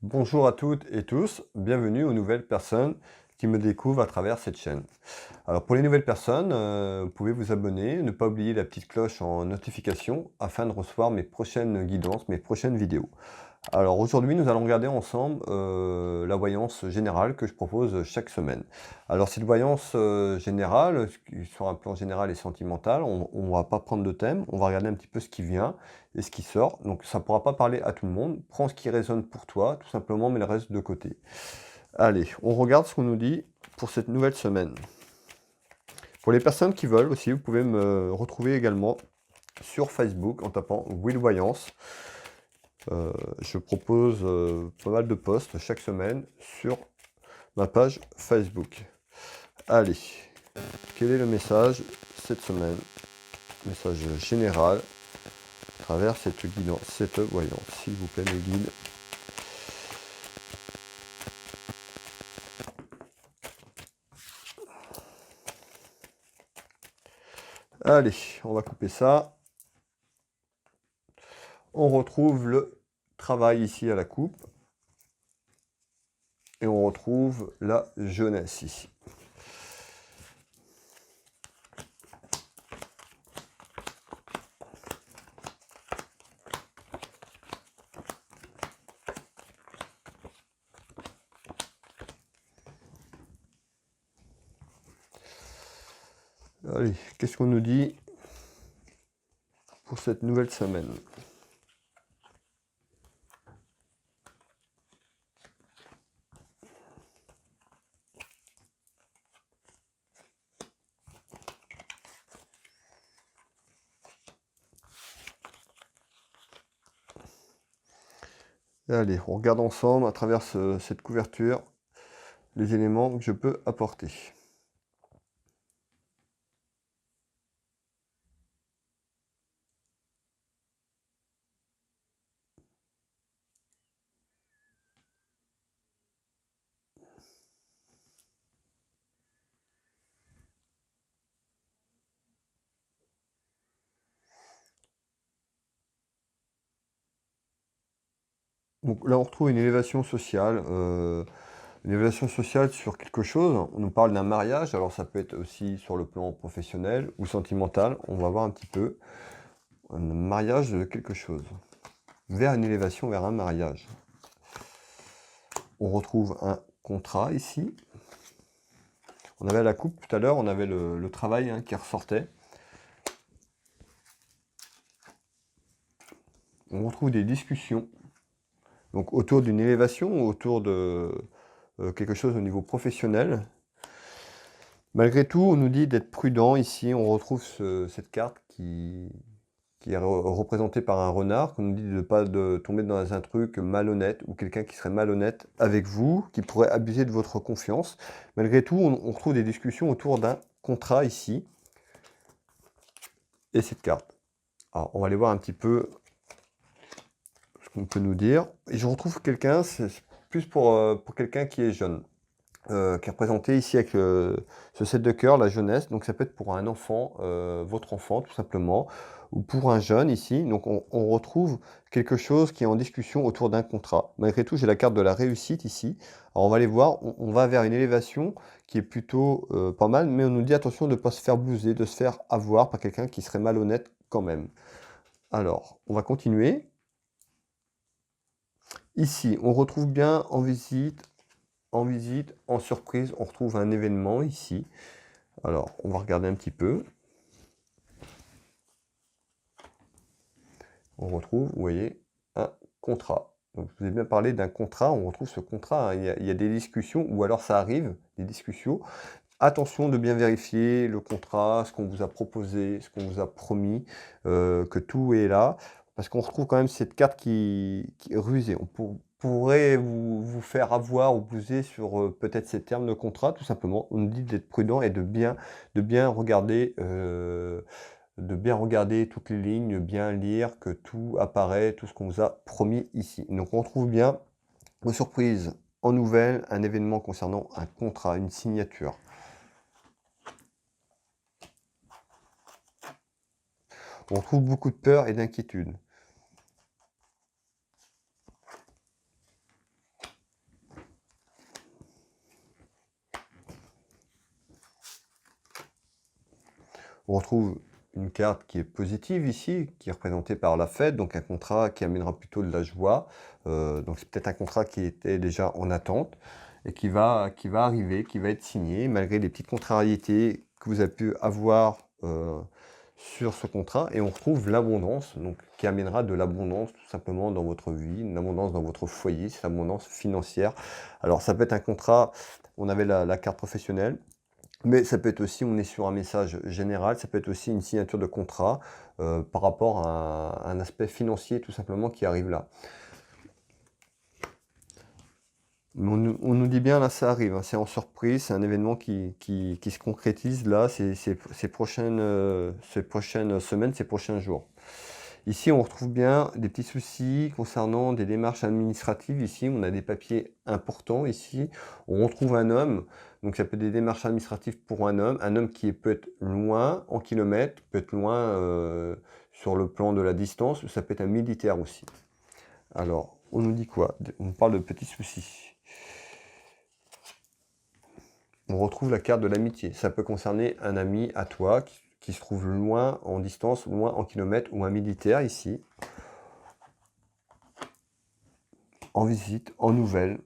Bonjour à toutes et tous, bienvenue aux nouvelles personnes qui me découvrent à travers cette chaîne. Alors pour les nouvelles personnes, vous pouvez vous abonner, ne pas oublier la petite cloche en notification afin de recevoir mes prochaines guidances, mes prochaines vidéos. Alors aujourd'hui, nous allons regarder ensemble la voyance générale que je propose chaque semaine. Alors cette voyance générale, sur un plan général et sentimental, on ne va pas prendre de thème, on va regarder un petit peu ce qui vient et ce qui sort. Donc ça ne pourra pas parler à tout le monde. Prends ce qui résonne pour toi, tout simplement, mais le reste de côté. Allez, on regarde ce qu'on nous dit pour cette nouvelle semaine. Pour les personnes qui veulent aussi, vous pouvez me retrouver également sur Facebook en tapant Will Voyance. Je propose pas mal de posts chaque semaine sur ma page Facebook. Allez, quel est le message cette semaine? Message général à travers cette guidance, cette voyance. S'il vous plaît, mes guides. Allez, on va couper ça. On retrouve le travail ici à la coupe. Et on retrouve la jeunesse ici. Allez, qu'est-ce qu'on nous dit pour cette nouvelle semaine? Allez, on regarde ensemble à travers cette couverture les éléments que je peux apporter. Donc là, on retrouve une élévation sociale. Une évaluation sociale sur quelque chose, on nous parle d'un mariage, alors ça peut être aussi sur le plan professionnel ou sentimental, on va voir un petit peu. Un mariage de quelque chose, vers une élévation, vers un mariage. On retrouve un contrat ici. On avait la coupe tout à l'heure, on avait le travail qui ressortait. On retrouve des discussions, donc autour d'une élévation, autour de quelque chose au niveau professionnel. Malgré tout, on nous dit d'être prudent ici. On retrouve cette carte qui est représentée par un renard, qu'on nous dit de ne pas tomber dans un truc malhonnête ou quelqu'un qui serait malhonnête avec vous, qui pourrait abuser de votre confiance. Malgré tout, on retrouve des discussions autour d'un contrat ici et cette carte. Alors, on va aller voir un petit peu ce qu'on peut nous dire. Et je retrouve quelqu'un, c'est plus pour quelqu'un qui est jeune. Qui est représenté ici avec ce 7 de cœur, la jeunesse. Donc ça peut être pour un enfant, votre enfant tout simplement, ou pour un jeune ici. Donc on retrouve quelque chose qui est en discussion autour d'un contrat. Malgré tout, j'ai la carte de la réussite ici. Alors on va aller voir, on va vers une élévation qui est plutôt pas mal, mais on nous dit attention de ne pas se faire blouser, de se faire avoir par quelqu'un qui serait malhonnête quand même. Alors, on va continuer. Ici, on retrouve bien en visite, en surprise, on retrouve un événement ici. Alors, on va regarder un petit peu. On retrouve, vous voyez, un contrat. Donc, je vous ai bien parlé d'un contrat, on retrouve ce contrat, hein. Il y a des discussions, ou alors ça arrive, des discussions. Attention de bien vérifier le contrat, ce qu'on vous a proposé, ce qu'on vous a promis, que tout est là. Parce qu'on retrouve quand même cette carte qui est rusée. On pourrait vous faire avoir ou bouser sur peut-être ces termes de contrat, tout simplement. On nous dit d'être prudent et de bien regarder toutes les lignes, bien lire que tout apparaît, tout ce qu'on vous a promis ici. Donc on retrouve bien vos surprises en nouvelles, un événement concernant un contrat, une signature. On retrouve beaucoup de peur et d'inquiétude. On retrouve une carte qui est positive ici, qui est représentée par la fête, donc un contrat qui amènera plutôt de la joie. Donc c'est peut-être un contrat qui était déjà en attente et qui va arriver, qui va être signé, malgré les petites contrariétés que vous avez pu avoir sur ce contrat. Et on retrouve l'abondance, donc qui amènera de l'abondance tout simplement dans votre vie, une abondance dans votre foyer, cette abondance financière. Alors ça peut être un contrat, on avait la carte professionnelle, mais ça peut être aussi, on est sur un message général, ça peut être aussi une signature de contrat par rapport à un aspect financier tout simplement qui arrive là. Mais on nous dit bien là, ça arrive, hein, c'est en surprise, c'est un événement qui se concrétise là, ces prochaines semaines, ces prochains jours. Ici, on retrouve bien des petits soucis concernant des démarches administratives. Ici, on a des papiers importants. Ici, on retrouve un homme. Donc, ça peut être des démarches administratives pour un homme qui peut être loin en kilomètres, peut être loin sur le plan de la distance, ou ça peut être un militaire aussi. Alors, on nous dit quoi? On parle de petits soucis. On retrouve la carte de l'amitié. Ça peut concerner un ami à toi qui se trouve loin en distance, loin en kilomètres, ou un militaire ici, en visite, en nouvelles,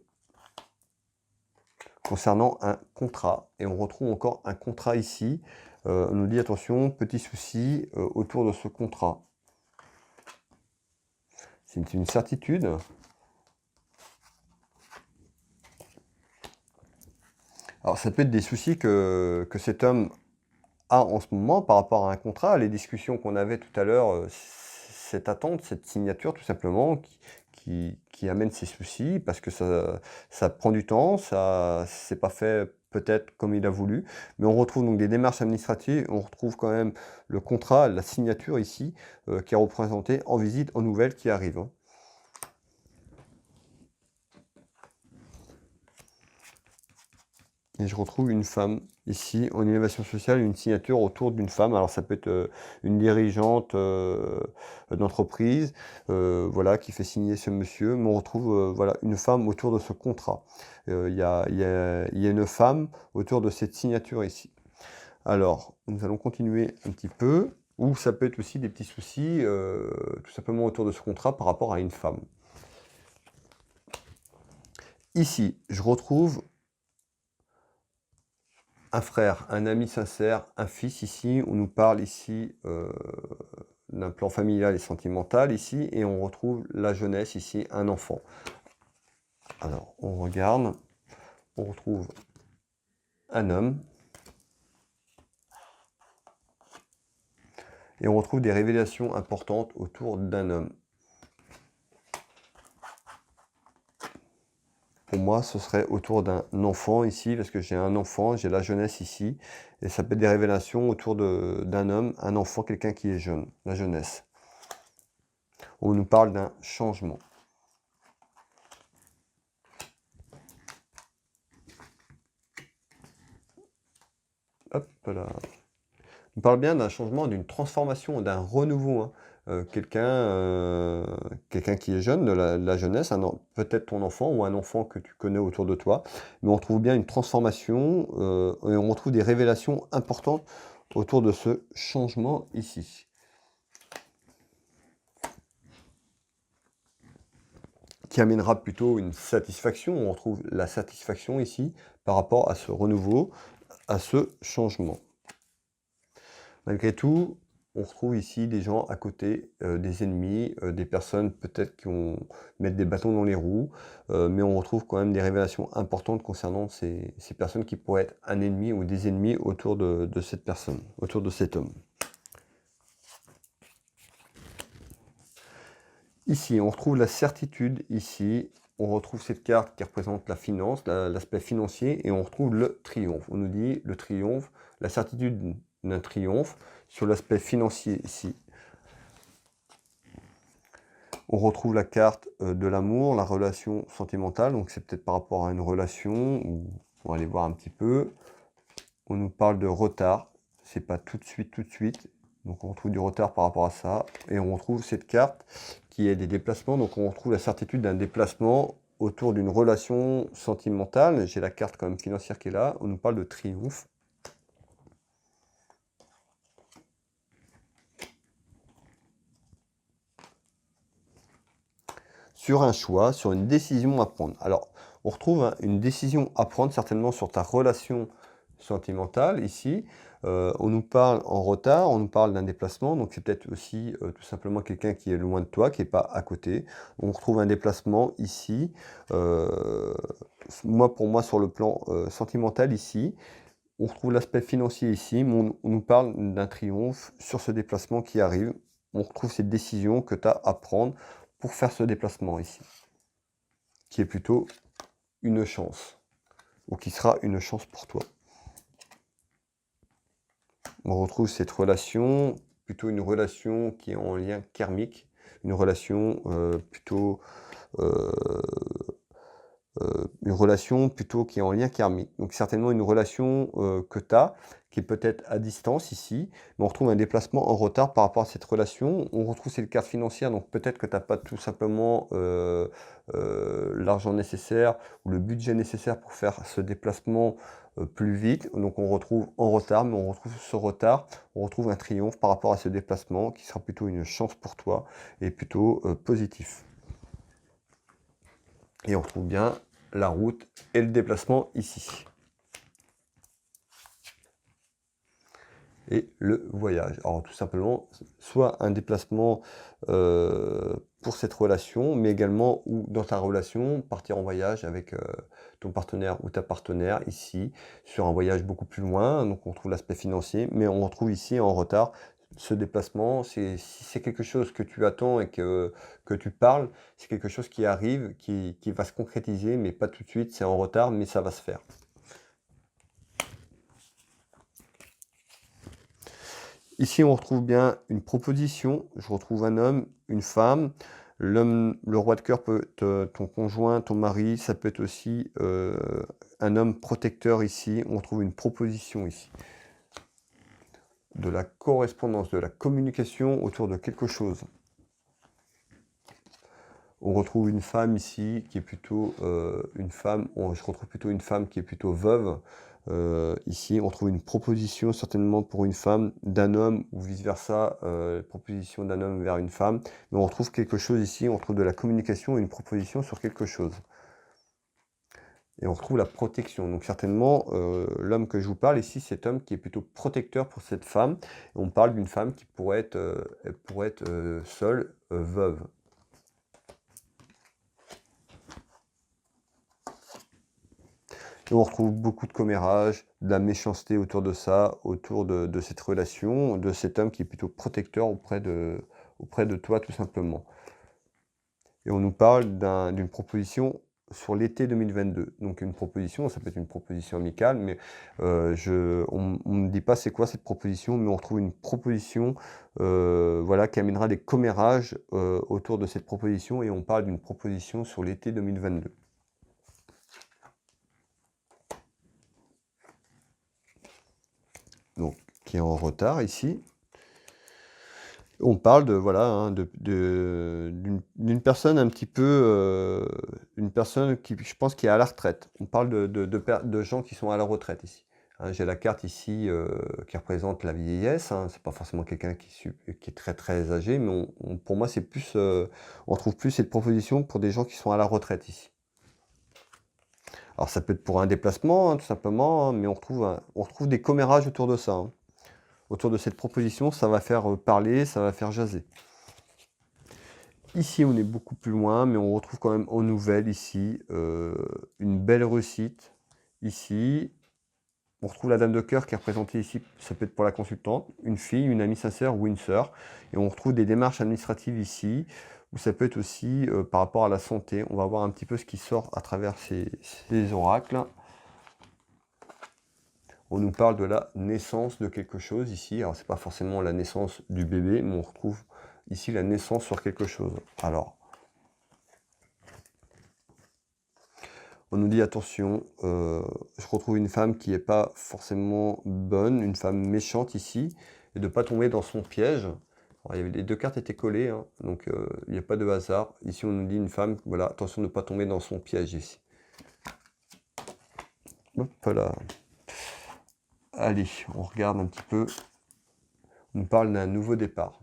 concernant un contrat. Et on retrouve encore un contrat ici. On nous dit attention, petit souci autour de ce contrat. C'est une certitude. Alors ça peut être des soucis que cet homme a en ce moment par rapport à un contrat, les discussions qu'on avait tout à l'heure, cette attente, cette signature tout simplement qui amène ces soucis parce que ça prend du temps, ça c'est pas fait peut-être comme il a voulu, mais on retrouve donc des démarches administratives, on retrouve quand même le contrat, la signature ici, qui est représentée en visite, en nouvelles qui arrive, hein. Et je retrouve une femme ici en innovation sociale, une signature autour d'une femme. Alors ça peut être une dirigeante d'entreprise, voilà, qui fait signer ce monsieur. Mais on retrouve voilà, une femme autour de ce contrat. Il y a une femme autour de cette signature ici. Alors, nous allons continuer un petit peu. Ou ça peut être aussi des petits soucis, tout simplement autour de ce contrat par rapport à une femme. Ici, je retrouve un frère, un ami sincère, un fils ici. On nous parle ici d'un plan familial et sentimental ici. Et on retrouve la jeunesse ici, un enfant. Alors, on regarde. On retrouve un homme. Et on retrouve des révélations importantes autour d'un homme. Pour moi, ce serait autour d'un enfant ici, parce que j'ai un enfant, j'ai la jeunesse ici, et ça peut être des révélations autour d'un homme, un enfant, quelqu'un qui est jeune, la jeunesse. On nous parle d'un changement. Hop là. On parle bien d'un changement, d'une transformation, d'un renouveau, hein. Quelqu'un qui est jeune, de la jeunesse, peut-être ton enfant ou un enfant que tu connais autour de toi, mais on trouve bien une transformation et on retrouve des révélations importantes autour de ce changement ici. Qui amènera plutôt une satisfaction, on retrouve la satisfaction ici par rapport à ce renouveau, à ce changement. Malgré tout, on retrouve ici des gens à côté, des ennemis, des personnes peut-être qui vont mettre des bâtons dans les roues, mais on retrouve quand même des révélations importantes concernant ces personnes qui pourraient être un ennemi ou des ennemis autour de cette personne, autour de cet homme. Ici, on retrouve la certitude, ici, on retrouve cette carte qui représente la finance, l'aspect financier, et on retrouve le triomphe. On nous dit le triomphe, la certitude d'un triomphe sur l'aspect financier ici. On retrouve la carte de l'amour, la relation sentimentale, donc c'est peut-être par rapport à une relation, on va aller voir un petit peu. On nous parle de retard, c'est pas tout de suite, donc on retrouve du retard par rapport à ça. Et on retrouve cette carte qui est des déplacements, donc on retrouve la certitude d'un déplacement autour d'une relation sentimentale. J'ai la carte quand même financière qui est là, on nous parle de triomphe. sur un choix, sur une décision à prendre. Alors, on retrouve une décision à prendre certainement sur ta relation sentimentale ici. On nous parle en retard, on nous parle d'un déplacement, donc c'est peut-être aussi tout simplement quelqu'un qui est loin de toi, qui n'est pas à côté. On retrouve un déplacement ici. Pour moi, sur le plan sentimental ici, on retrouve l'aspect financier ici, mais on nous parle d'un triomphe sur ce déplacement qui arrive. On retrouve cette décision que tu as à prendre pour faire ce déplacement ici, qui est plutôt une chance, ou qui sera une chance pour toi. On retrouve cette relation, plutôt une relation qui est en lien karmique, une relation plutôt qui est en lien karmique. Donc certainement une relation que tu as, qui est peut-être à distance ici, mais on retrouve un déplacement en retard par rapport à cette relation. On retrouve cette carte financière, donc peut-être que tu n'as pas tout simplement l'argent nécessaire ou le budget nécessaire pour faire ce déplacement plus vite. Donc on retrouve en retard, mais on retrouve ce retard, on retrouve un triomphe par rapport à ce déplacement qui sera plutôt une chance pour toi et plutôt positif. Et on retrouve bien la route et le déplacement ici. Et le voyage. Alors tout simplement, soit un déplacement pour cette relation, mais également ou dans ta relation, partir en voyage avec ton partenaire ou ta partenaire ici, sur un voyage beaucoup plus loin. Donc on trouve l'aspect financier, mais on retrouve ici en retard ce déplacement. Si c'est quelque chose que tu attends et que tu parles, c'est quelque chose qui arrive, qui va se concrétiser, mais pas tout de suite, c'est en retard, mais ça va se faire. Ici, on retrouve bien une proposition. Je retrouve un homme, une femme. L'homme, le roi de cœur peut être ton conjoint, ton mari. Ça peut être aussi un homme protecteur ici. On retrouve une proposition ici. De la correspondance, de la communication autour de quelque chose. On retrouve une femme ici qui est plutôt une femme. Je retrouve plutôt une femme qui est plutôt veuve. Ici, on trouve une proposition certainement pour une femme d'un homme ou vice-versa, proposition d'un homme vers une femme. Mais on retrouve quelque chose ici, on trouve de la communication et une proposition sur quelque chose. Et on retrouve la protection. Donc certainement, l'homme que je vous parle ici, cet homme qui est plutôt protecteur pour cette femme. Et on parle d'une femme qui pourrait être seule, veuve. Et on retrouve beaucoup de commérages, de la méchanceté autour de ça, autour de cette relation, de cet homme qui est plutôt protecteur auprès de toi tout simplement. Et on nous parle d'une proposition sur l'été 2022. Donc une proposition, ça peut être une proposition amicale, mais on ne me dit pas c'est quoi cette proposition, mais on retrouve une proposition voilà, qui amènera des commérages autour de cette proposition, et on parle d'une proposition sur l'été 2022. Donc, qui est en retard ici. On parle de voilà, d'une personne un petit peu, une personne qui, je pense, qui est à la retraite. On parle de gens qui sont à la retraite ici. Hein, j'ai la carte ici qui représente la vieillesse. Hein, c'est pas forcément quelqu'un qui est très très âgé, mais pour moi c'est plus, on trouve plus cette proposition pour des gens qui sont à la retraite ici. Alors ça peut être pour un déplacement, hein, tout simplement, hein, mais on retrouve des commérages autour de ça. Hein. Autour de cette proposition, ça va faire parler, ça va faire jaser. Ici, on est beaucoup plus loin, mais on retrouve quand même en nouvelle ici une belle réussite. Ici, on retrouve la dame de cœur qui est représentée ici, ça peut être pour la consultante, une fille, une amie sincère ou une sœur. Et on retrouve des démarches administratives ici, ou ça peut être aussi par rapport à la santé. On va voir un petit peu ce qui sort à travers ces oracles. On nous parle de la naissance de quelque chose ici. Alors, c'est pas forcément la naissance du bébé, mais on retrouve ici la naissance sur quelque chose. Alors, on nous dit attention, je retrouve une femme qui n'est pas forcément bonne, une femme méchante ici, et de ne pas tomber dans son piège. Alors, les deux cartes étaient collées, hein, donc il n'y a pas de hasard. Ici, on nous dit une femme, voilà, attention de ne pas tomber dans son piège ici. Hop là. Allez, on regarde un petit peu. On nous parle d'un nouveau départ.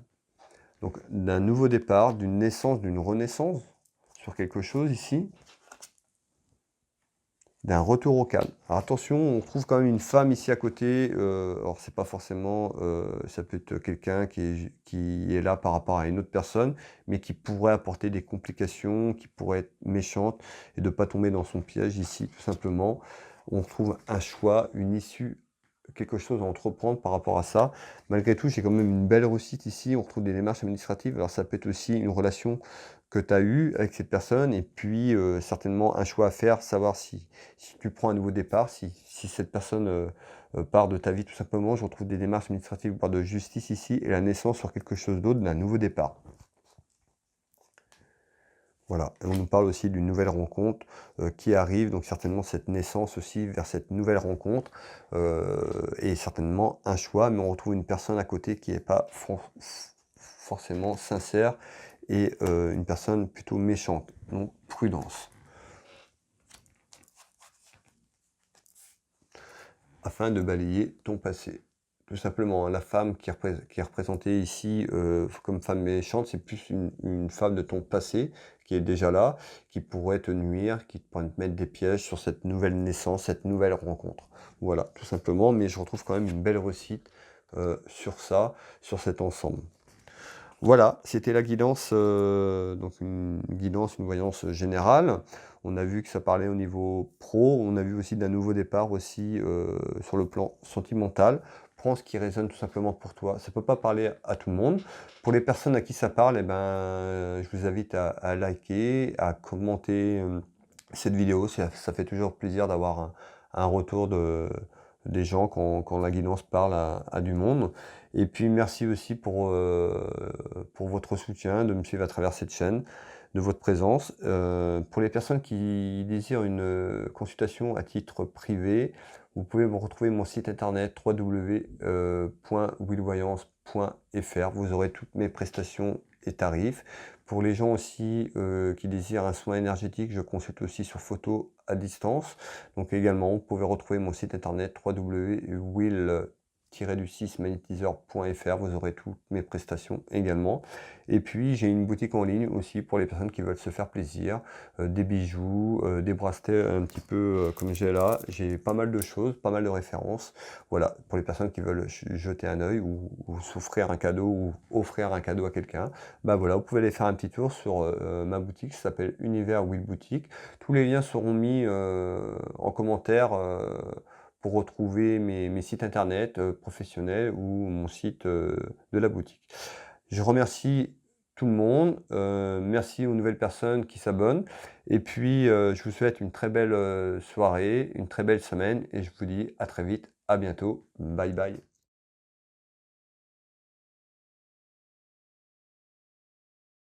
Donc d'un nouveau départ, d'une naissance, d'une renaissance sur quelque chose ici, d'un retour au calme. Alors attention, on trouve quand même une femme ici à côté, alors c'est pas forcément, ça peut être quelqu'un qui est là par rapport à une autre personne, mais qui pourrait apporter des complications, qui pourrait être méchante et de pas tomber dans son piège ici, tout simplement. On trouve un choix, une issue, quelque chose à entreprendre par rapport à ça. Malgré tout, j'ai quand même une belle réussite ici, on retrouve des démarches administratives, alors ça peut être aussi une relation que tu as eue avec cette personne et puis, certainement un choix à faire, savoir si tu prends un nouveau départ, si cette personne part de ta vie tout simplement. Je retrouve des démarches administratives par de justice ici et la naissance sur quelque chose d'autre d'un nouveau départ. Voilà, et on nous parle aussi d'une nouvelle rencontre qui arrive, donc certainement cette naissance aussi vers cette nouvelle rencontre, et certainement un choix, mais on retrouve une personne à côté qui n'est pas forcément sincère et une personne plutôt méchante, donc prudence. Afin de balayer ton passé. Tout simplement, la femme qui est représentée ici comme femme méchante, c'est plus une femme de ton passé qui est déjà là, qui pourrait te nuire, qui pourrait te mettre des pièges sur cette nouvelle naissance, cette nouvelle rencontre. Voilà, tout simplement, mais je retrouve quand même une belle réussite sur ça, sur cet ensemble. Voilà, c'était la guidance, donc une guidance, une voyance générale. On a vu que ça parlait au niveau pro, on a vu aussi d'un nouveau départ aussi sur le plan sentimental. Prends ce qui résonne tout simplement pour toi. Ça peut pas parler à tout le monde. Pour les personnes à qui ça parle, eh ben, je vous invite à liker, à commenter cette vidéo. Ça fait toujours plaisir d'avoir un retour des gens quand la guidance parle à du monde. Et puis merci aussi pour votre soutien, de me suivre à travers cette chaîne, de votre présence. Pour les personnes qui désirent une consultation à titre privé, vous pouvez me retrouver mon site internet www.willvoyance.fr. Vous aurez toutes mes prestations et tarifs. Pour les gens aussi qui désirent un soin énergétique, je consulte aussi sur photo à distance. Donc également, vous pouvez retrouver mon site internet www.will-magnétiseur.fr. Vous aurez toutes mes prestations également. Et puis, j'ai une boutique en ligne aussi pour les personnes qui veulent se faire plaisir. Des bijoux, des bracelets un petit peu comme j'ai là. J'ai pas mal de choses, pas mal de références. Voilà, pour les personnes qui veulent jeter un œil ou s'offrir un cadeau ou offrir un cadeau à quelqu'un. Bah voilà, vous pouvez aller faire un petit tour sur ma boutique, ça s'appelle Univers Will Boutique. Tous les liens seront mis en commentaire pour retrouver mes sites internet professionnels ou mon site de la boutique. Je remercie tout le monde, merci aux nouvelles personnes qui s'abonnent et puis je vous souhaite une très belle soirée, une très belle semaine et je vous dis à très vite, à bientôt, bye bye.